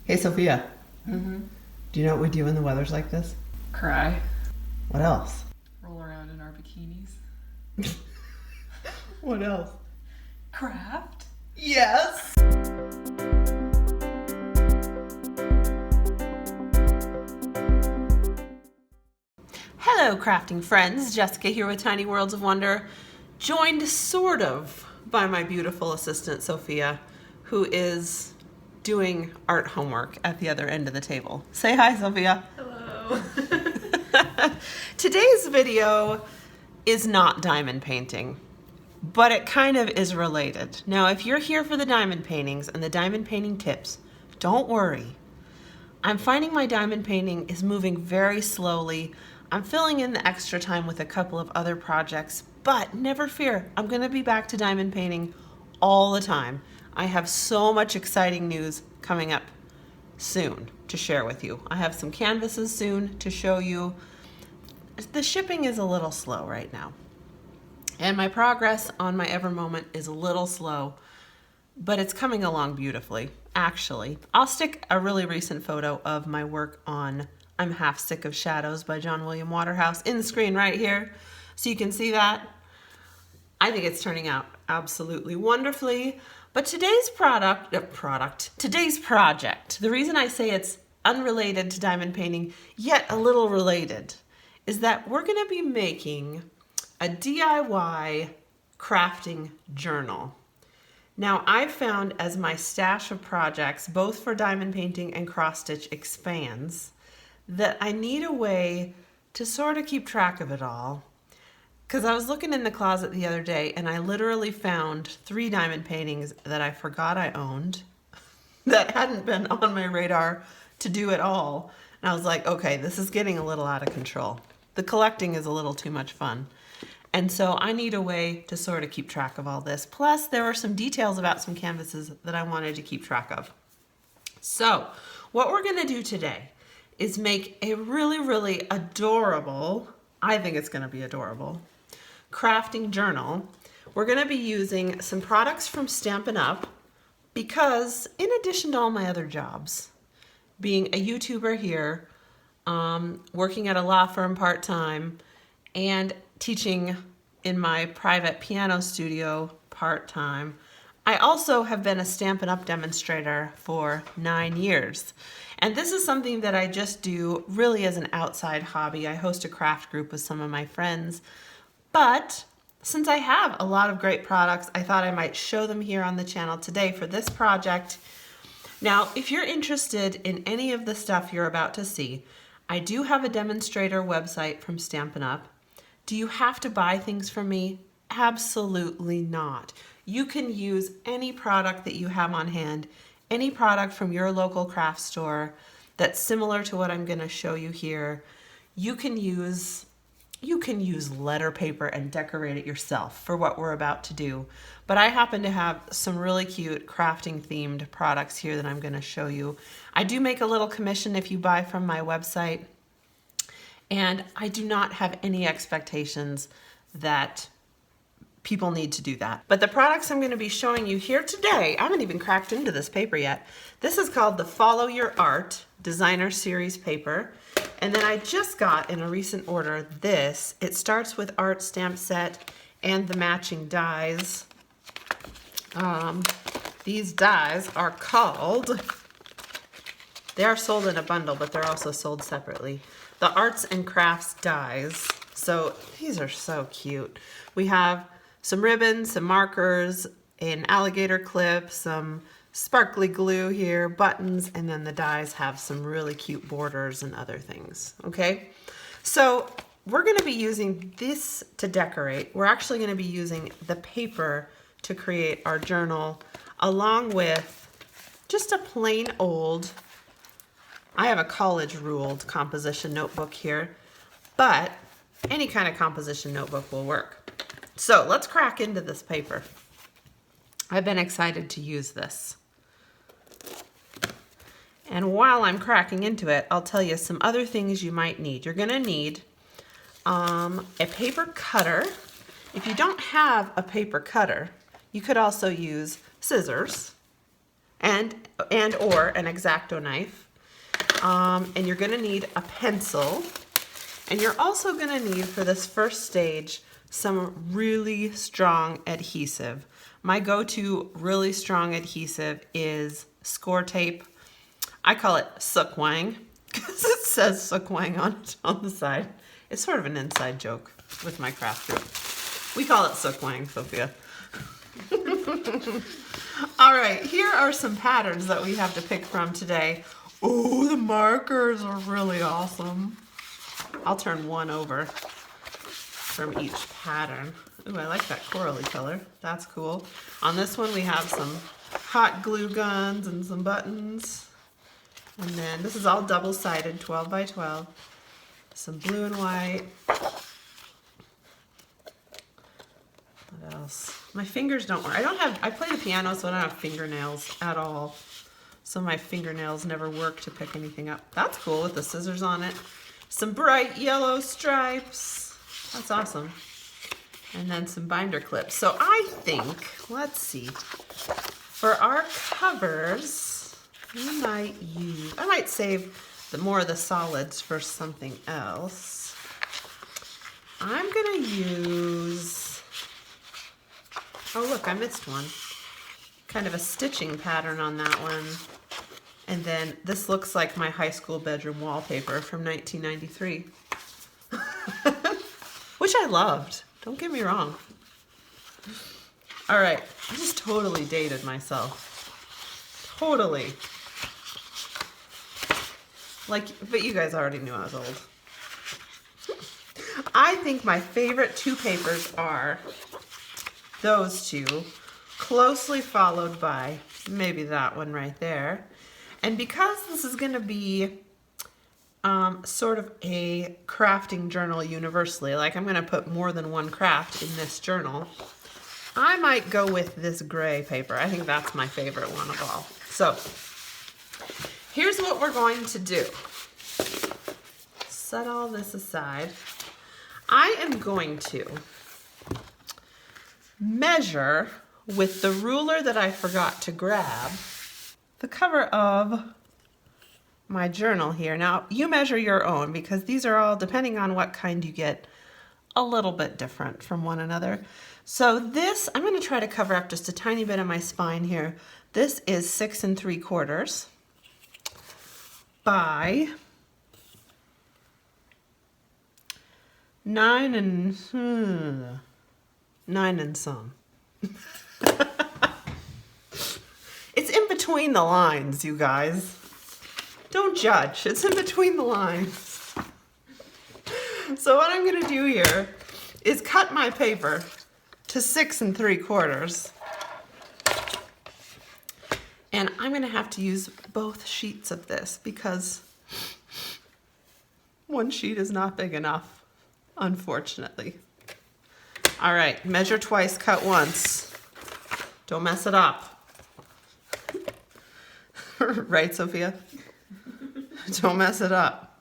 Hey, Sophia. Mm-hmm. Do you know what we do when the weather's like this? Cry. What else? Roll around in our bikinis. What else? Craft. Yes! Hello, crafting friends. Jessica here with Tiny Worlds of Wonder, joined sort of by my beautiful assistant, Sophia, who is doing art homework at the other end of the table. Say hi, Sophia. Hello. Today's video is not diamond painting, but it kind of is related. Now, if you're here for the diamond paintings and the diamond painting tips, don't worry. I'm finding my diamond painting is moving very slowly. I'm filling in the extra time with a couple of other projects, but never fear, I'm gonna be back to diamond painting all the time. I have so much exciting news coming up soon to share with you. I have some canvases soon to show you. The shipping is a little slow right now. And my progress on my Ever Moment is a little slow, but it's coming along beautifully, actually. I'll stick a really recent photo of my work on I'm Half Sick of Shadows by John William Waterhouse in the screen right here, so you can see that. I think it's turning out absolutely wonderfully. But today's today's project, the reason I say it's unrelated to diamond painting, yet a little related, is that we're gonna be making a DIY crafting journal. Now, I've found as my stash of projects, both for diamond painting and cross stitch expands, that I need a way to sort of keep track of it all. Because I was looking in the closet the other day and I literally found 3 diamond paintings that I forgot I owned that hadn't been on my radar to do at all. And I was like, okay, this is getting a little out of control. The collecting is a little too much fun. And so I need a way to sort of keep track of all this. Plus, there were some details about some canvases that I wanted to keep track of. So what we're gonna do today is make a really, really adorable, I think it's gonna be adorable, crafting journal. We're gonna be using some products from Stampin Up because in addition to all my other jobs, being a YouTuber here, working at a law firm part-time, and teaching in my private piano studio part-time, I also have been a Stampin' Up demonstrator for 9 years. And this is something that I just do really as an outside hobby. I host a craft group with some of my friends. But since I have a lot of great products, I thought I might show them here on the channel today for this project. Now, if you're interested in any of the stuff you're about to see, I do have a demonstrator website from Stampin' Up. Do you have to buy things from me? Absolutely not. You can use any product that you have on hand, any product from your local craft store that's similar to what I'm going to show you here. You can use letter paper and decorate it yourself for what we're about to do. But I happen to have some really cute crafting themed products here that I'm going to show you. I do make a little commission if you buy from my website. And I do not have any expectations that people need to do that. But the products I'm going to be showing you here today, I haven't even cracked into this paper yet. This is called the Follow Your Art Designer Series paper. And then I just got in a recent order this. It starts with art stamp set and the matching dies. These dies are called, they are sold in a bundle, but they're also sold separately. The Arts and Crafts dies. So these are so cute. We have some ribbons, some markers, an alligator clip, some sparkly glue here, buttons, and then the dies have some really cute borders and other things, okay? So we're gonna be using this to decorate. We're actually gonna be using the paper to create our journal, along with just a plain old, I have a college ruled composition notebook here, but any kind of composition notebook will work. So let's crack into this paper. I've been excited to use this. And while I'm cracking into it, I'll tell you some other things you might need. You're gonna need a paper cutter. If you don't have a paper cutter, you could also use scissors. and or an X-Acto knife. And you're gonna need a pencil. And you're also gonna need, for this first stage, some really strong adhesive. My go-to really strong adhesive is score tape. I call it Sukwang because it says Sukwang on it on the side. It's sort of an inside joke with my craft group. We call it Sukwang, Sophia. All right, here are some patterns that we have to pick from today. Oh, the markers are really awesome. I'll turn one over from each pattern. Ooh, I like that corally color. That's cool. On this one, we have some hot glue guns and some buttons. And then this is all double-sided, 12 by 12. Some blue and white. What else? My fingers don't work. I play the piano, so I don't have fingernails at all. So my fingernails never work to pick anything up. That's cool with the scissors on it. Some bright yellow stripes. That's awesome. And then some binder clips. So I think, let's see, for our covers, I might save more of the solids for something else. I'm gonna use, oh look, I missed one. Kind of a stitching pattern on that one. And then this looks like my high school bedroom wallpaper from 1993. Which I loved, don't get me wrong. All right, I just totally dated myself. Totally. But you guys already knew I was old. I think my favorite two papers are those two, closely followed by maybe that one right there. And because this is going to be sort of a crafting journal universally, like I'm going to put more than one craft in this journal, I might go with this gray paper. I think that's my favorite one of all. So here's what we're going to do. Set all this aside. I am going to measure with the ruler that I forgot to grab the cover of my journal here. Now you measure your own because these are all, depending on what kind you get, a little bit different from one another. So this, I'm going to try to cover up just a tiny bit of my spine here. This is 6 3/4 by 9 and some. It's in between the lines, you guys. Don't judge. It's in between the lines. So what I'm going to do here is cut my paper to 6 3/4. And I'm going to have to use both sheets of this because one sheet is not big enough, unfortunately. All right, measure twice, cut once. Don't mess it up. Right, Sophia? Don't mess it up.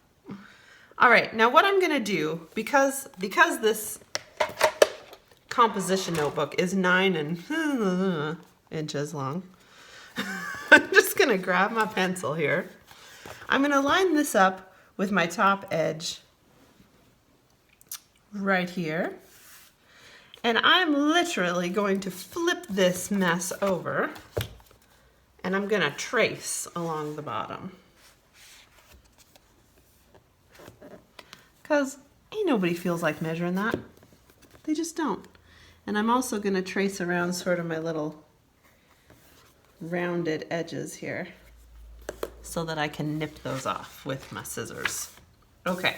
All right, now what I'm gonna do, because this composition notebook is 9 inches long, I'm just gonna grab my pencil here. I'm gonna line this up with my top edge right here. And I'm literally going to flip this mess over and I'm gonna trace along the bottom. Because ain't nobody feels like measuring that. They just don't. And I'm also gonna trace around sort of my little rounded edges here so that I can nip those off with my scissors. Okay,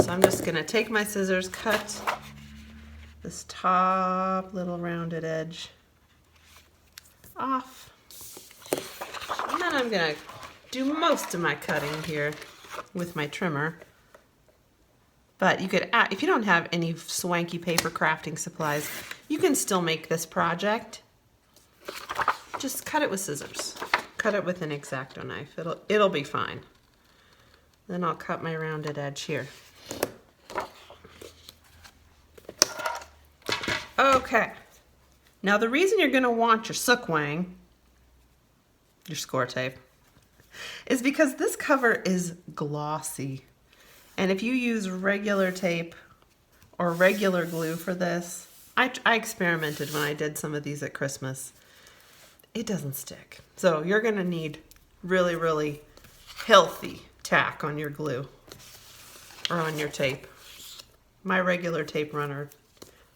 so I'm just gonna take my scissors, cut this top little rounded edge off. And then I'm gonna do most of my cutting here with my trimmer. But you could add, if you don't have any swanky paper crafting supplies, you can still make this project. Just cut it with scissors. Cut it with an X-Acto knife. It'll be fine. Then I'll cut my rounded edge here. Okay. Now the reason you're going to want your Sukwang your score tape, is because this cover is glossy. And if you use regular tape or regular glue for this, I experimented when I did some of these at Christmas. It doesn't stick. So you're gonna need really, really healthy tack on your glue or on your tape. My regular tape runner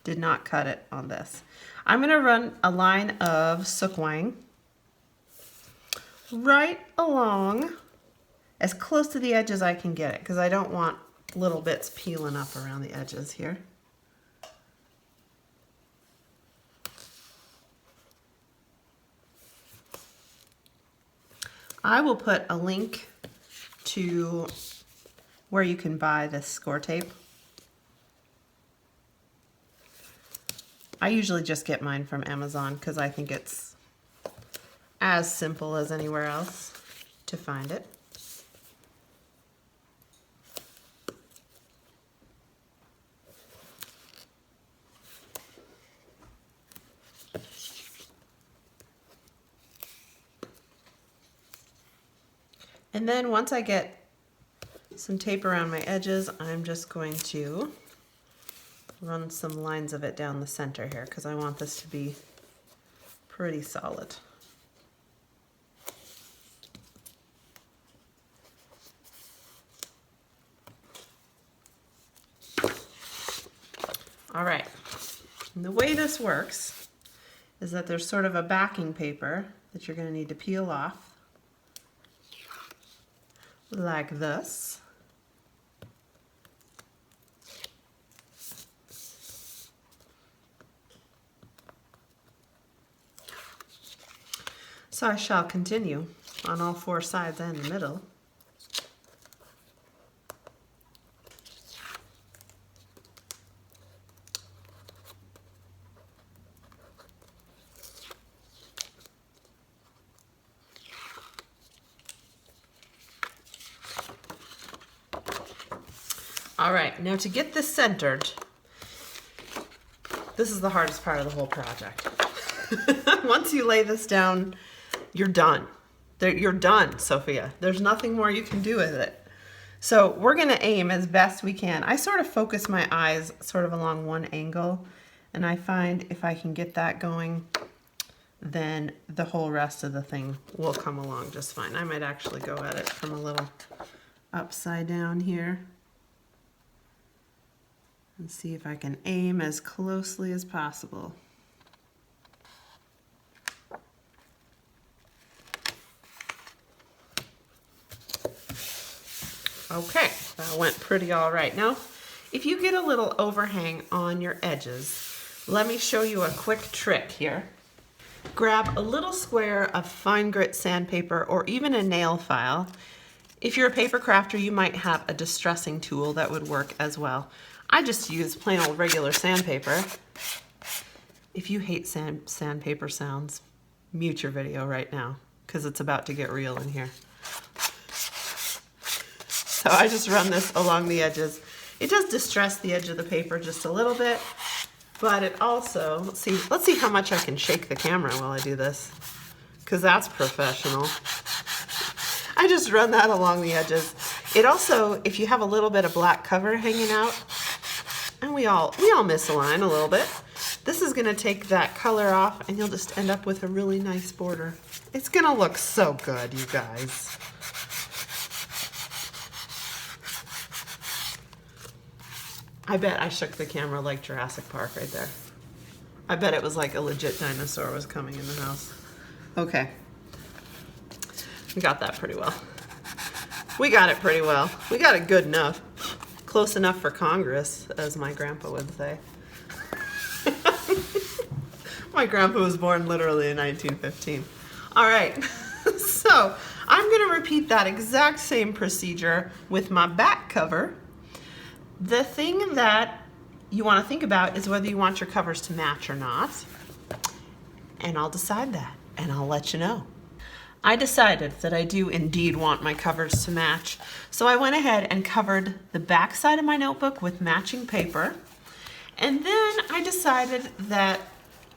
did not cut it on this. I'm gonna run a line of sook wang right along as close to the edge as I can get it, because I don't want little bits peeling up around the edges here. I will put a link to where you can buy this score tape. I usually just get mine from Amazon because I think it's as simple as anywhere else to find it. And then once I get some tape around my edges, I'm just going to run some lines of it down the center here because I want this to be pretty solid. All right, and the way this works is that there's sort of a backing paper that you're going to need to peel off like this. So I shall continue on all four sides and the middle. All right, now to get this centered, this is the hardest part of the whole project. Once you lay this down, you're done. You're done, Sophia. There's nothing more you can do with it. So we're gonna aim as best we can. I sort of focus my eyes sort of along one angle, and I find if I can get that going, then the whole rest of the thing will come along just fine. I might actually go at it from a little upside down here and see if I can aim as closely as possible. Okay, that went pretty all right. Now, if you get a little overhang on your edges, let me show you a quick trick here. Grab a little square of fine grit sandpaper or even a nail file. If you're a paper crafter, you might have a distressing tool that would work as well. I just use plain old regular sandpaper. If you hate sandpaper sounds, mute your video right now because it's about to get real in here. So I just run this along the edges. It does distress the edge of the paper just a little bit, but it also, let's see how much I can shake the camera while I do this, because that's professional. I just run that along the edges. It also, if you have a little bit of black cover hanging out, and we all misalign a little bit, this is gonna take that color off and you'll just end up with a really nice border. It's gonna look so good, you guys. I bet I shook the camera like Jurassic Park right there. I bet it was like a legit dinosaur was coming in the house. Okay. We got that pretty well. We got it pretty well. We got it good enough. Close enough for Congress, as my grandpa would say. My grandpa was born literally in 1915. All right, so I'm gonna repeat that exact same procedure with my back cover. The thing that you want to think about is whether you want your covers to match or not. And I'll decide that, and I'll let you know. I decided that I do indeed want my covers to match. So I went ahead and covered the back side of my notebook with matching paper. And then I decided that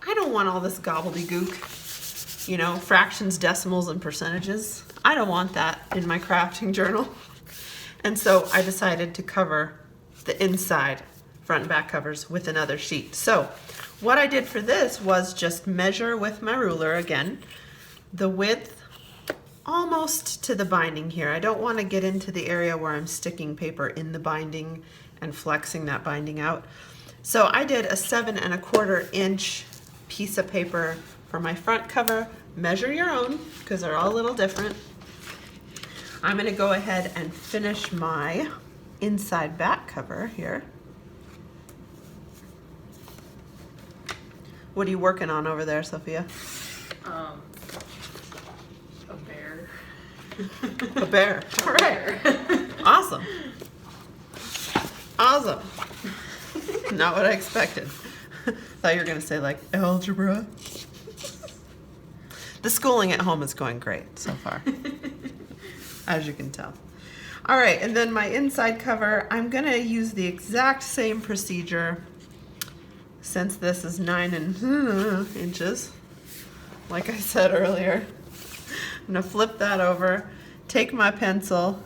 I don't want all this gobbledygook you know, fractions, decimals, and percentages. I don't want that in my crafting journal. And so I decided to cover the inside front and back covers with another sheet. So what I did for this was just measure with my ruler again, the width almost to the binding here. I don't want to get into the area where I'm sticking paper in the binding and flexing that binding out. So I did a 7¼ inch piece of paper for my front cover. Measure your own because they're all a little different. I'm going to go ahead and finish my inside back cover here. What are you working on over there, Sophia? A bear. A bear. All right. Awesome. Awesome. Not what I expected. Thought you were going to say like algebra. The schooling at home is going great so far, as you can tell. All right, and then my inside cover, I'm going to use the exact same procedure since this is 9 inches, like I said earlier. I'm going to flip that over, take my pencil,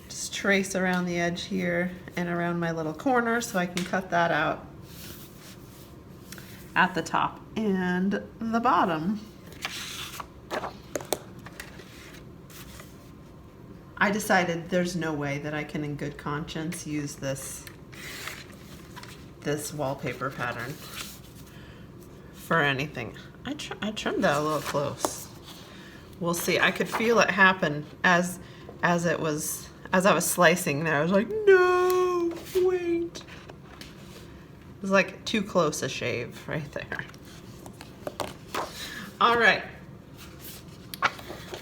just trace around the edge here and around my little corner so I can cut that out at the top and the bottom. I decided there's no way that I can in good conscience use this wallpaper pattern for anything. I trimmed that a little close. We'll see. I could feel it happen as I was slicing there. I was like, no, wait. It was like too close a shave right there. All right.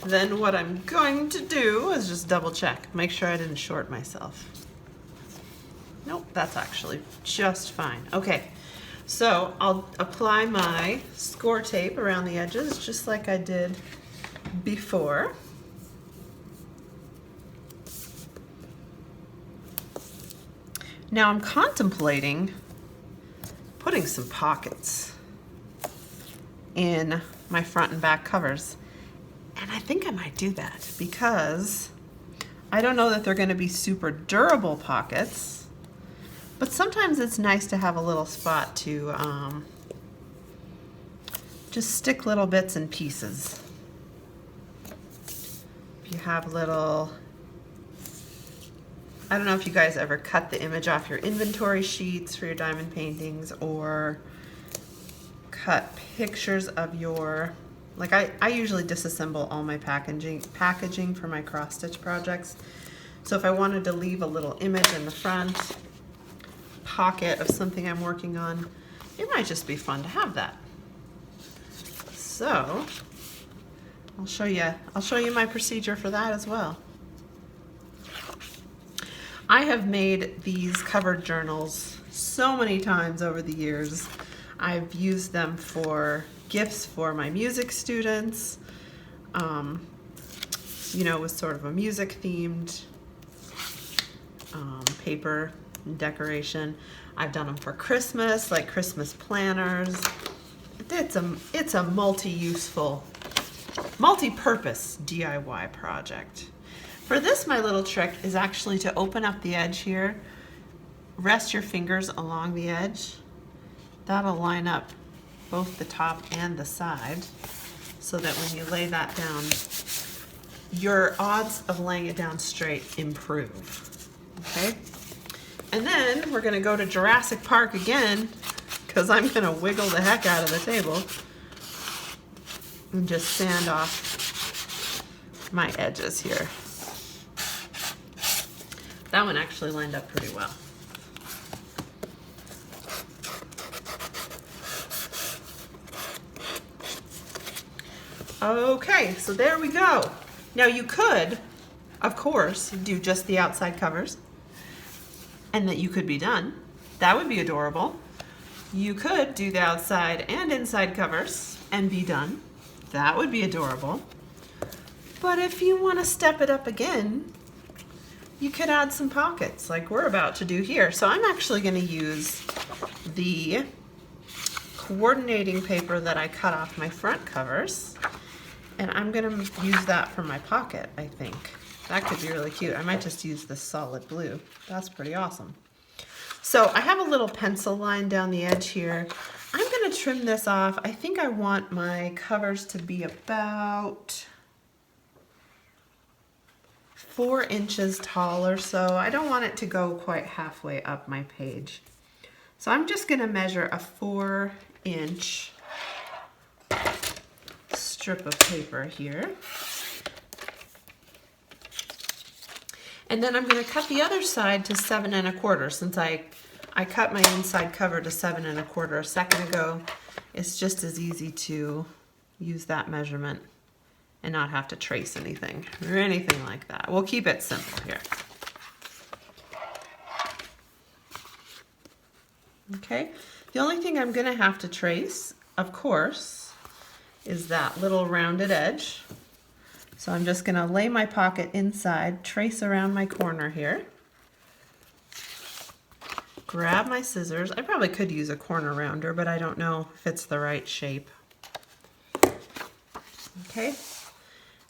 Then what I'm going to do is just double check, make sure I didn't short myself. Nope, that's actually just fine. Okay, so I'll apply my score tape around the edges just like I did before. Now I'm contemplating putting some pockets in my front and back covers. And I think I might do that because I don't know that they're going to be super durable pockets, but sometimes it's nice to have a little spot to just stick little bits and pieces. If you have little, I don't know if you guys ever cut the image off your inventory sheets for your diamond paintings or cut pictures of your, like I usually disassemble all my packaging for my cross stitch projects. So if I wanted to leave a little image in the front pocket of something I'm working on, it might just be fun to have that. So I'll show you my procedure for that as well. I have made these covered journals so many times over the years. I've used them for gifts for my music students, you know, with sort of a music themed paper and decoration. I've done them for Christmas, like Christmas planners. It's a multi-useful, multi-purpose DIY project. For this, my little trick is actually to open up the edge here, rest your fingers along the edge. That'll line up both the top and the side so that when you lay that down, your odds of laying it down straight improve, okay? And then we're gonna go to Jurassic Park again because I'm gonna wiggle the heck out of the table and just sand off my edges here. That one actually lined up pretty well. Okay, so there we go. Now you could, of course, do just the outside covers and that you could be done. That would be adorable. You could do the outside and inside covers and be done. That would be adorable. But if you want to step it up again, you could add some pockets like we're about to do here. So I'm actually going to use the coordinating paper that I cut off my front covers, and I'm gonna use that for my pocket, I think. That could be really cute. I might just use this solid blue. That's pretty awesome. So I have a little pencil line down the edge here. I'm gonna trim this off. I think I want my covers to be about 4 inches tall or so. I don't want it to go quite halfway up my page. So I'm just gonna measure a 4-inch strip of paper here. And then I'm gonna cut the other side to 7 1/4 since I cut my inside cover to 7 1/4 a second ago. It's just as easy to use that measurement and not have to trace anything or anything like that. We'll keep it simple here. Okay, the only thing I'm gonna have to trace, of course, is that little rounded edge. So I'm just gonna lay my pocket inside, trace around my corner here. Grab my scissors. I probably could use a corner rounder, but I don't know if it's the right shape. Okay,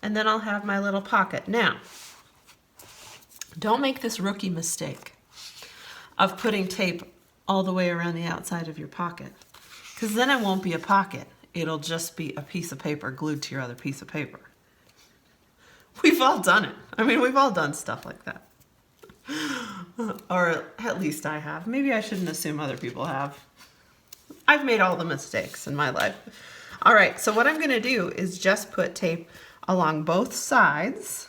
and then I'll have my little pocket. Now, don't make this rookie mistake of putting tape all the way around the outside of your pocket, because then it won't be a pocket. It'll just be a piece of paper glued to your other piece of paper. We've all done it. I mean, we've all done stuff like that. Or at least I have. Maybe I shouldn't assume other people have. I've made all the mistakes in my life. All right, so what I'm gonna do is just put tape along both sides.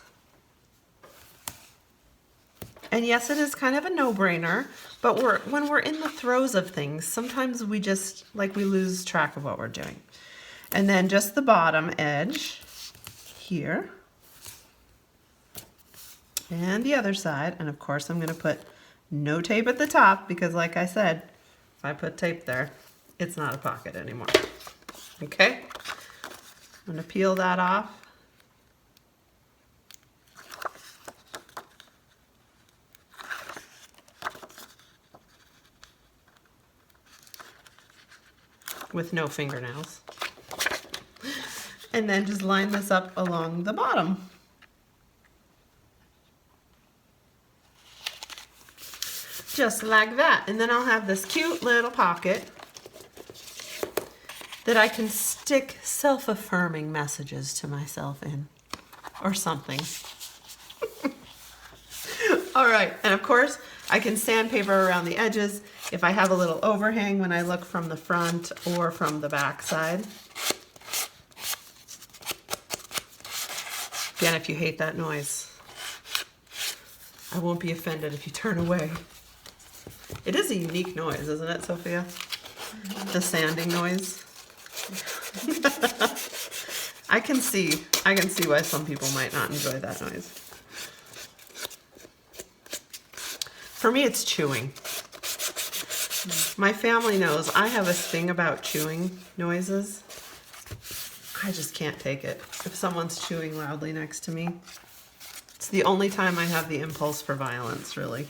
And yes, it is kind of a no-brainer, but when we're in the throes of things, sometimes we just, we lose track of what we're doing. And then just the bottom edge here. And the other side, and of course I'm gonna put no tape at the top because like I said, if I put tape there, it's not a pocket anymore. Okay? I'm gonna peel that off. With no fingernails. And then just line this up along the bottom. Just like that. And then I'll have this cute little pocket that I can stick self-affirming messages to myself in or something. All right, and of course I can sandpaper around the edges if I have a little overhang when I look from the front or from the back side. Again, if you hate that noise, I won't be offended if you turn away. It is a unique noise, isn't it, Sophia? The sanding noise. I can see why some people might not enjoy that noise. For me, it's chewing. My family knows I have a thing about chewing noises. I just can't take it. If someone's chewing loudly next to me, it's the only time I have the impulse for violence, really.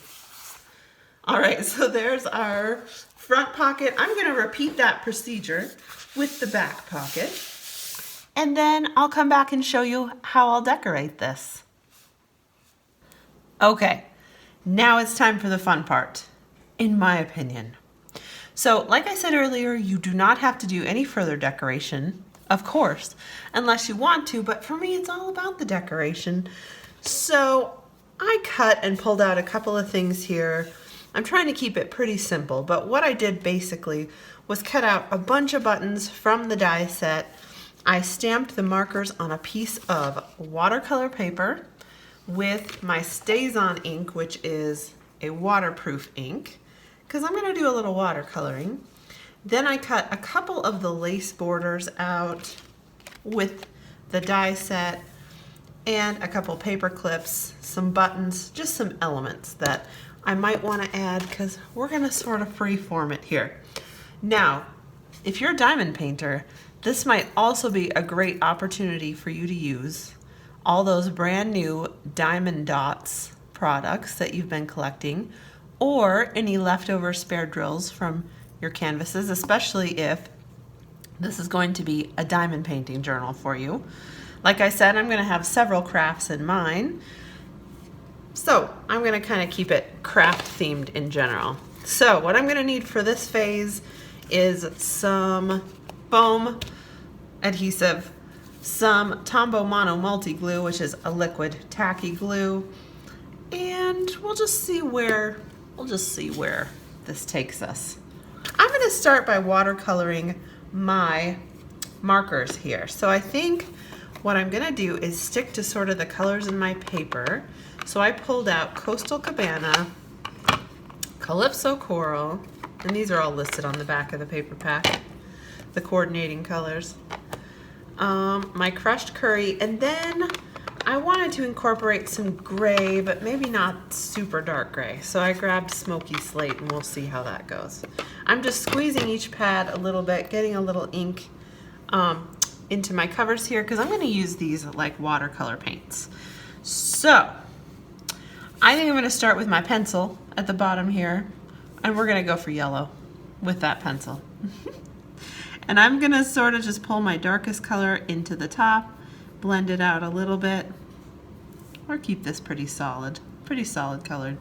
All right, so there's our front pocket. I'm gonna repeat that procedure with the back pocket. And then I'll come back and show you how I'll decorate this. Okay, now it's time for the fun part, in my opinion. So, like I said earlier, you do not have to do any further decoration, of course, unless you want to, but for me, it's all about the decoration. So, I cut and pulled out a couple of things here. I'm trying to keep it pretty simple, but what I did basically was cut out a bunch of buttons from the die set. I stamped the markers on a piece of watercolor paper with my StazOn ink, which is a waterproof ink, because I'm going to do a little watercoloring. Then I cut a couple of the lace borders out with the die set and a couple paper clips, some buttons, just some elements that I might want to add because we're going to sort of freeform it here. Now, if you're a diamond painter, this might also be a great opportunity for you to use all those brand new Diamond Dots products that you've been collecting, or any leftover spare drills from your canvases, especially if This is going to be a diamond painting journal for you. Like I said, I'm going to have several crafts in mine. So I'm going to kind of keep it craft themed in general. So what I'm going to need for this phase is some foam adhesive, some Tombow Mono Multiglue, which is a liquid tacky glue, and we'll just see where this takes us. I'm going to start by watercoloring my markers here. So I think what I'm going to do is stick to sort of the colors in my paper. So I pulled out Coastal Cabana, Calypso Coral, and these are all listed on the back of the paper pack, the coordinating colors. My crushed curry, and then I wanted to incorporate some gray, but maybe not super dark gray. So I grabbed Smoky Slate, and we'll see how that goes. I'm just squeezing each pad a little bit, getting a little ink into my covers here, because I'm going to use these like watercolor paints. So I think I'm going to start with my pencil at the bottom here, and we're going to go for yellow with that pencil. And I'm going to sort of just pull my darkest color into the top, blend it out a little bit, or keep this pretty solid colored.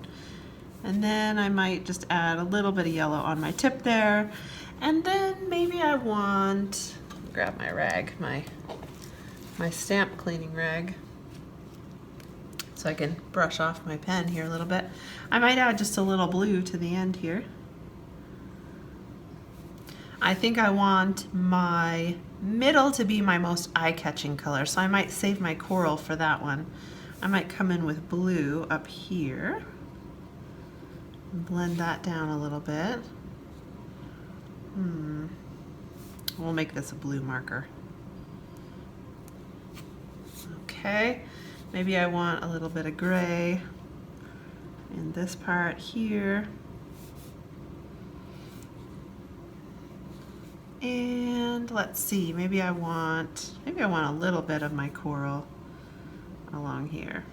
And then I might just add a little bit of yellow on my tip there. And then maybe I want, grab my rag, my stamp cleaning rag, so I can brush off my pen here a little bit. I might add just a little blue to the end here. I think I want my middle to be my most eye-catching color, so I might save my coral for that one. I might come in with blue up here and blend that down a little bit. We'll make this a blue marker. Okay, maybe I want a little bit of gray in this part here. And let's see, maybe I want a little bit of my coral along here.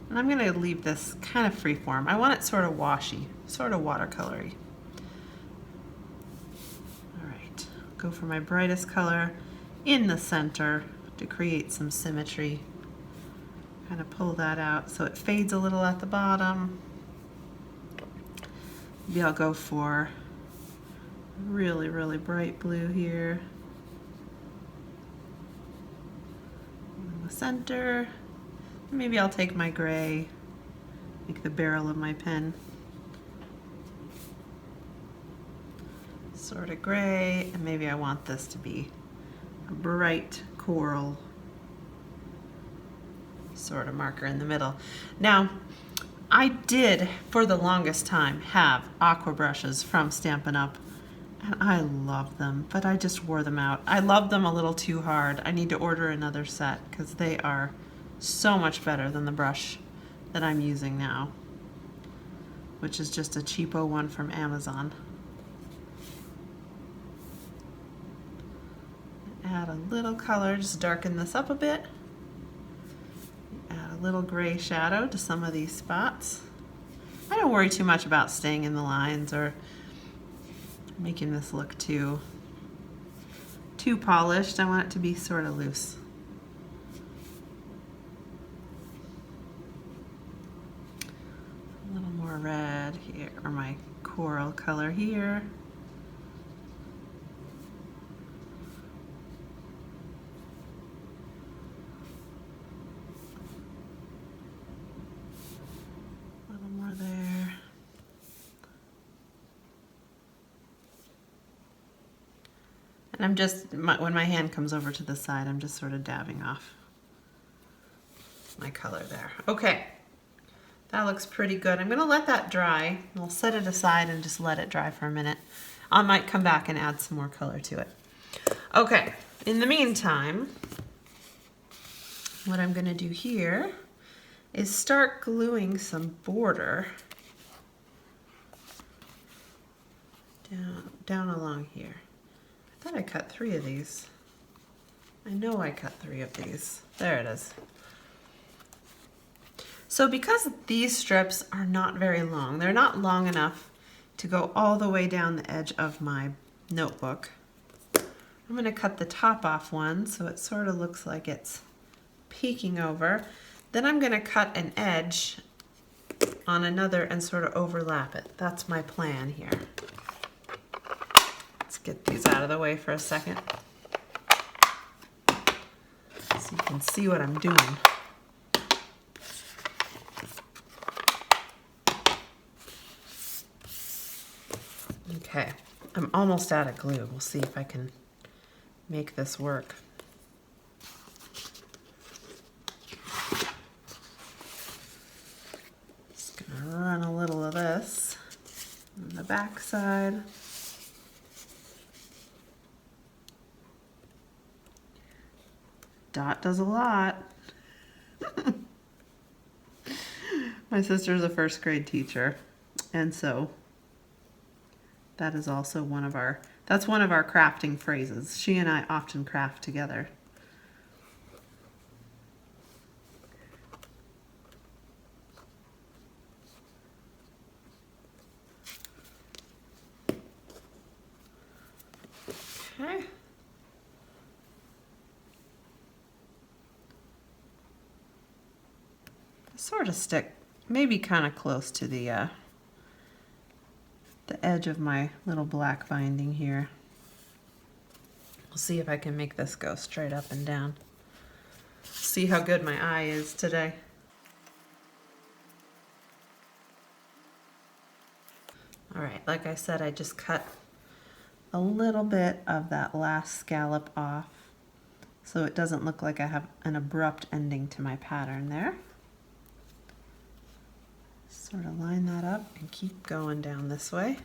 And I'm going to leave this kind of free form. I want it sort of washy, sort of watercolory. All right, go for my brightest color in the center to create some symmetry. Kind of pull that out so it fades a little at the bottom. Maybe I'll go for really, really bright blue here in the center. Maybe I'll take my gray, make the barrel of my pen sort of gray, and maybe I want this to be a bright coral sort of marker in the middle. Now, I did, for the longest time, have aqua brushes from Stampin' Up, and I love them, but I just wore them out. I love them a little too hard. I need to order another set because they are so much better than the brush that I'm using now, which is just a cheapo one from Amazon. Add a little color, just darken this up a bit. Add a little gray shadow to some of these spots. I don't worry too much about staying in the lines or making this look too polished. I want it to be sort of loose. A little more red here, or my coral color here. There. And I'm just, when my hand comes over to the side, I'm just sort of dabbing off my color there. Okay, that looks pretty good. I'm going to let that dry. I'll set it aside and just let it dry for a minute. I might come back and add some more color to it. Okay, in the meantime, what I'm going to do here is start gluing some border down along here. I thought I cut 3 of these. I know I cut 3 of these. There it is. So because these strips are not very long, they're not long enough to go all the way down the edge of my notebook. I'm going to cut the top off one so it sort of looks like it's peeking over. Then I'm going to cut an edge on another and sort of overlap it. That's my plan here. Let's get these out of the way for a second so you can see what I'm doing. Okay, I'm almost out of glue. We'll see if I can make this work. Just gonna run a little of this on the back side. Dot does a lot. My sister's a first grade teacher, and so that is also that's one of our crafting phrases. She and I often craft together. Okay. Sort of stick maybe kind of close to the edge of my little black binding here. We'll see if I can make this go straight up and down. See how good my eye is today. All right, like I said, I just cut a little bit of that last scallop off so it doesn't look like I have an abrupt ending to my pattern there. Sort of line that up and keep going down this way.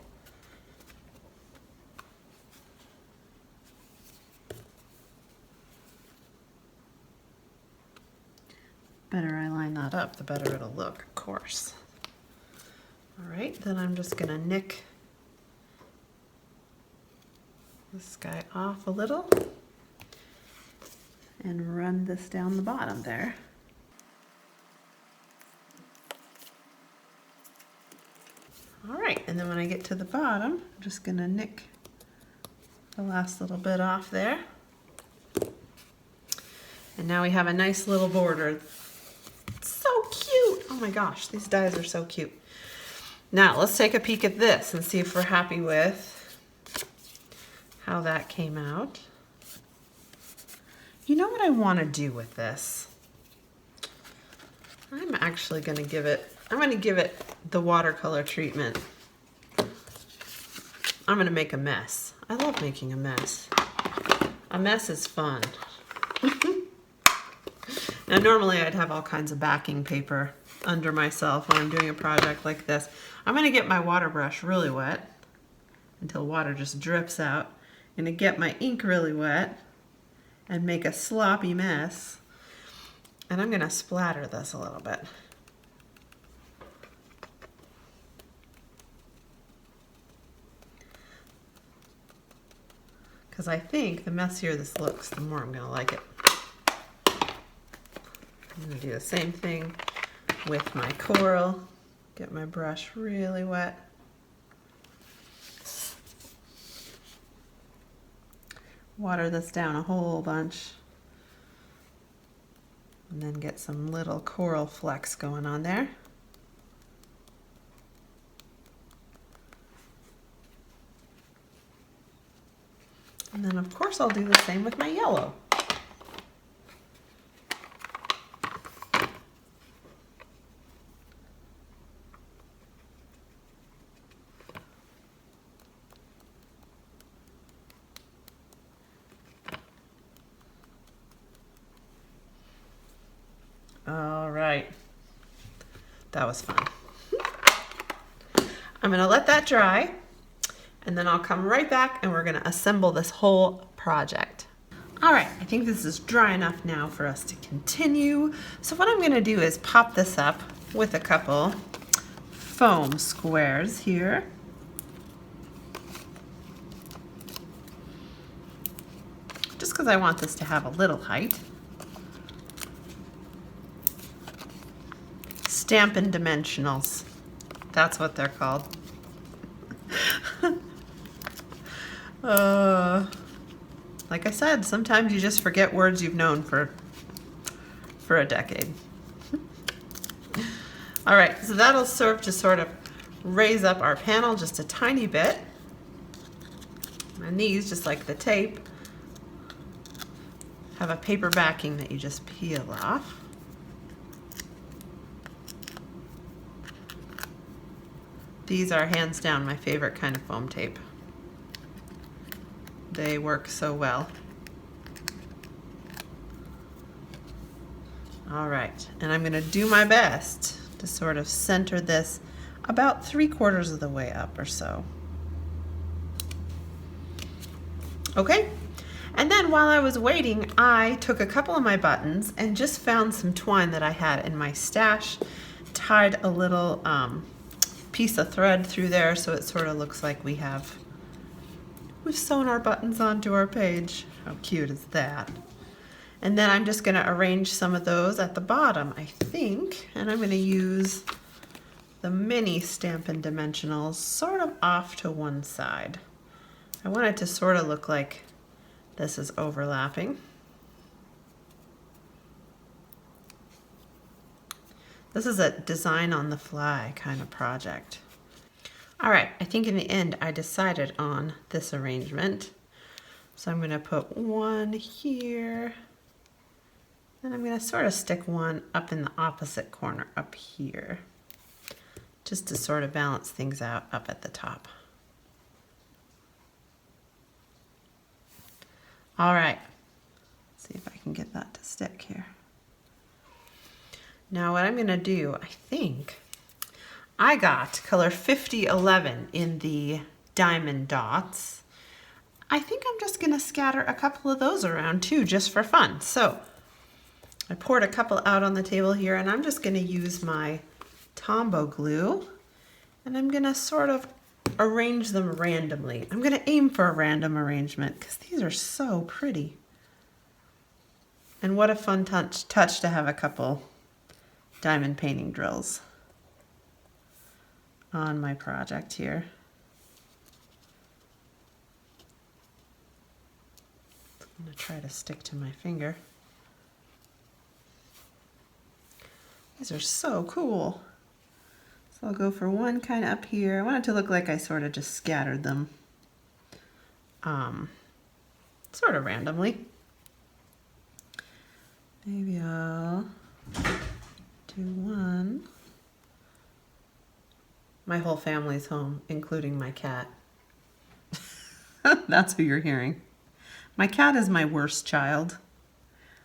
Better I line that up, the better it'll look, of course. All right, then I'm just gonna nick this guy off a little and run this down the bottom there. All right, and then when I get to the bottom, I'm just gonna nick the last little bit off there. And now we have a nice little border. It's so cute. Oh my gosh, these dies are so cute. Now let's take a peek at this and see if we're happy with how that came out. You know what I wanna do with this? I'm actually gonna give it the watercolor treatment. I'm gonna make a mess. I love making a mess. A mess is fun. Now normally I'd have all kinds of backing paper under myself when I'm doing a project like this. I'm gonna get my water brush really wet until water just drips out. I'm gonna get my ink really wet and make a sloppy mess. And I'm gonna splatter this a little bit. Because I think the messier this looks, the more I'm going to like it. I'm going to do the same thing with my coral. Get my brush really wet. Water this down a whole bunch. And then get some little coral flecks going on there. And then of course I'll do the same with my yellow. All right, that was fun. I'm gonna let that dry and then I'll come right back and we're gonna assemble this whole project. All right, I think this is dry enough now for us to continue. So what I'm gonna do is pop this up with a couple foam squares here. Just because I want this to have a little height. Stampin' Dimensionals, that's what they're called. Like I said, sometimes you just forget words you've known for a decade. All right, so that'll serve to sort of raise up our panel just a tiny bit. And these, just like the tape, have a paper backing that you just peel off. These are hands down my favorite kind of foam tape. They work so well. All right, and I'm gonna do my best to sort of center this about 3/4 of the way up or so. Okay, and then while I was waiting, I took a couple of my buttons and just found some twine that I had in my stash, tied a little piece of thread through there so it sort of looks like we've sewn our buttons onto our page. How cute is that? And then I'm just gonna arrange some of those at the bottom, I think, and I'm gonna use the mini Stampin' Dimensionals sort of off to one side. I want it to sort of look like this is overlapping. This is a design on the fly kind of project. All right, I think in the end I decided on this arrangement. So I'm gonna put one here, and I'm gonna sort of stick one up in the opposite corner up here, just to sort of balance things out up at the top. All right, let's see if I can get that to stick here. Now what I'm gonna do, I think, I got color 5011 in the diamond dots. I think I'm just gonna scatter a couple of those around too, just for fun. So I poured a couple out on the table here, and I'm just gonna use my Tombow glue, and I'm gonna sort of arrange them randomly. I'm gonna aim for a random arrangement because these are so pretty. And what a fun touch to have a couple diamond painting drills on my project here. I'm gonna try to stick to my finger. These are so cool. So I'll go for one kind of up here. I want it to look like I sort of just scattered them sort of randomly. Maybe I'll do one. My whole family's home, including my cat. That's who you're hearing. My cat is my worst child.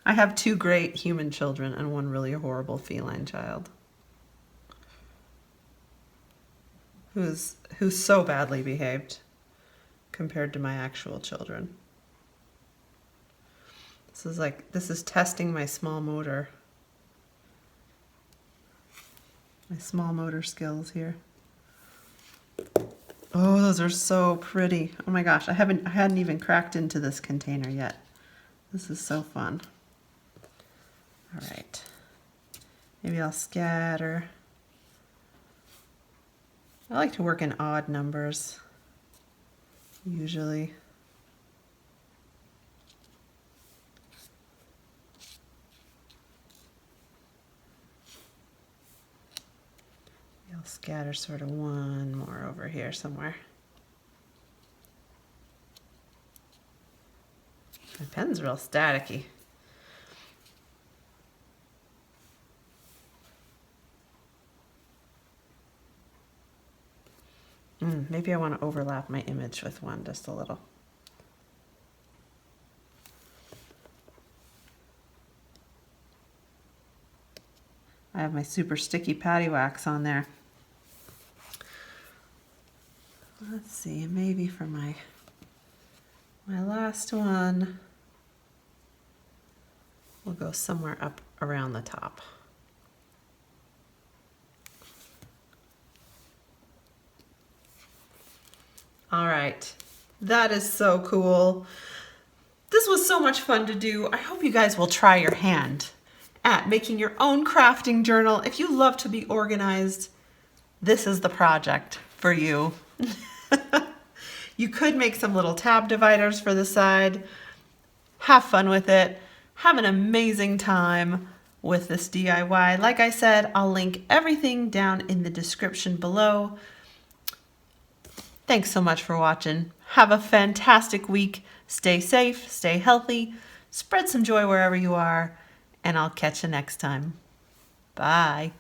I have 2 great human children and 1 really horrible feline child. Who's so badly behaved compared to my actual children. This is testing my small motor skills here. Oh, those are so pretty. Oh my gosh, I hadn't even cracked into this container yet. This is so fun. All right, maybe I'll scatter. I like to work in odd numbers, usually. I'll scatter sort of one more over here somewhere. My pen's real staticky. Maybe I want to overlap my image with one just a little. I have my super sticky patty wax on there. Let's see, maybe for my last one, we'll go somewhere up around the top. All right, that is so cool. This was so much fun to do. I hope you guys will try your hand at making your own crafting journal. If you love to be organized, this is the project for you. You could make some little tab dividers for the side. Have fun with it. Have an amazing time with this DIY. Like I said, I'll link everything down in the description below. Thanks so much for watching. Have a fantastic week. Stay safe, stay healthy, spread some joy wherever you are, and I'll catch you next time. Bye.